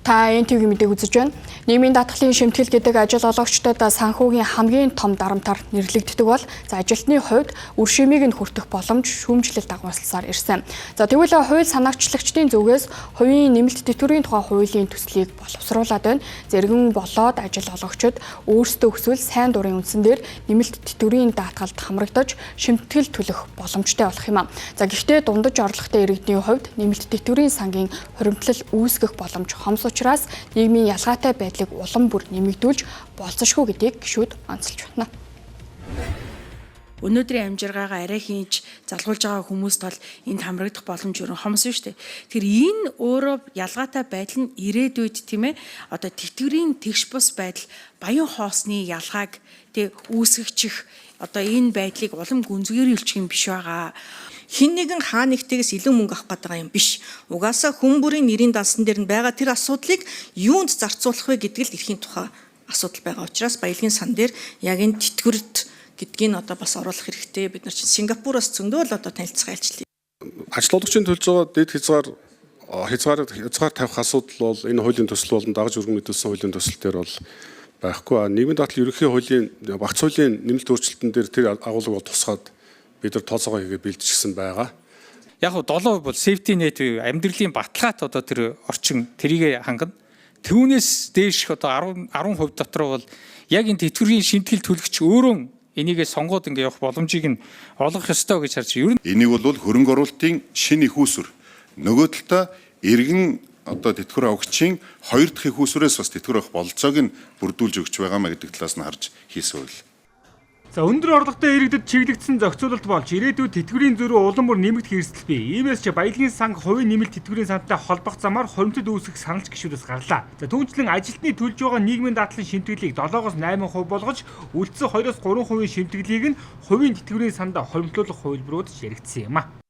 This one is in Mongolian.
Та NTV мэдээг үзэж байна. Нийгмийн даатгалын шимтгэл гэдэг ажил олгогчдод санхүүгийн хамгийн том дарамтаар нэрлэгддэг бол ажилтны хувьд үр шимийг нь хүртэх боломж шүүмжлэлт дагуулсаар ирсэн. За тэгвэл хууль санаагчлагчдын зүгээс хувийн нэмэлт тэтгэврийн тухай хуулийн төслийг боловсруулад байна. Зэрэгэн болоод ажил олгогчид өөрсдөө хүсвэл сайн дурын үндсэн дээр нэмэлт тэтгэврийн даатгалд хамрагдаж шимтгэл төлөх боломжтой болох юм а. За гэхдээ дундаж орлоготой иргэдийн хувьд нэмэлт тэтгэврийн сангийн хуримтлал үүсгэх боломж хомс учраас нийгмийн ялгаатай байдлыг улам бүр нэмэгдүүлж болцсошгүй гэдгийг гишүүд онцолж байна. Өнөөдрийн амжиргаагаа арай хийж залгуулж байгаа хүмүүст бол энд хамрагдах боломж юу хомс шүү дээ. Тэгэхээр энэ өөрөө ялгаатай байдал нь ирээдүйд тийм ээ одоо тэтгэврийн тэгш бус байдал баян хоосны ялгааг тэг үүсгэгчих одоо энэ байдлыг улам гүнзгийрүүлчих юм биш байгаа. Хин нэгэн хаа нэгтээс илүү мөнгө авах гэдэг юм биш. Угаасаа хүн бүрийн нэрийн дансан дээр нь байгаа тэр асуудлыг юунд зарцуулах вэ гэдэг л эрхийн тухай асуудал байгаа учраас баялагын сан дээр яг энэ тэтгэврт гэдгийг одоо бас оруулах хэрэгтэй. Бид нар чинь Сингапуроос зөндөө л одоо танилцах айлчлаа. Ажил олгогчийн төлж байгаа дэд хязгаар тавих асуудал бол энэ хуулийн төсөл болон дагаж өргөн мэдүүлсэн хуулийн төсөл дээр бол байхгүй. Нийгмийн даатгалын ерөнхий хуулийн багц хуулийн нэмэлт өөрчлөлтөн дээр тэр агуулга бол тусгаад бид нар тооцоогоо хийгээд бэлдчихсэн байгаа. Яг нь 7% бол safety net амьдралын баталгаат одоо тэр орчин тэрийг хангана. Түүнээс дээш одоо 10% дотор бол яг энэ тэтгэврийн шимтгэл төлөгч өөрөө энийгээ сонгоод ингээ явах боломжийг нь олгох ёстой гэж харж байна. Энийг бол хөрөнгө оруулалтын шинэ их үүсвэр. Нөгөө талдаа иргэн одоо тэтгэвэр авагчийн хоёр дахь их үүсвэрээс бас тэтгэвэр авах бололцоог нь бүрдүүлж өгч байгаа маа гэдэг талаас нь харж хийсэн үйл. За өндөр орлоготой иргэдэд чиглэгдсэн зохицуулалт болж ирээдүйд тэтгэврийн зөрүү улам бүр нэмэгдэх эрсдэл бий. Иймээс ч баялагын санг хувийн нэмэлт тэтгэврийн сантай холбох замаар хуримтлал үүсгэх саналж гишүүдээс гарлаа. За түүнчлэн ажилтны төлж байгаа нийгмийн даатгалын шимтгэлийг 7-оос 8% болгож үлдсэн 2-3% шимтгэлийг нь хувийн тэтгэврийн сандаа хуримтлуулах хувилбарууд хэрэгжсэн юм а.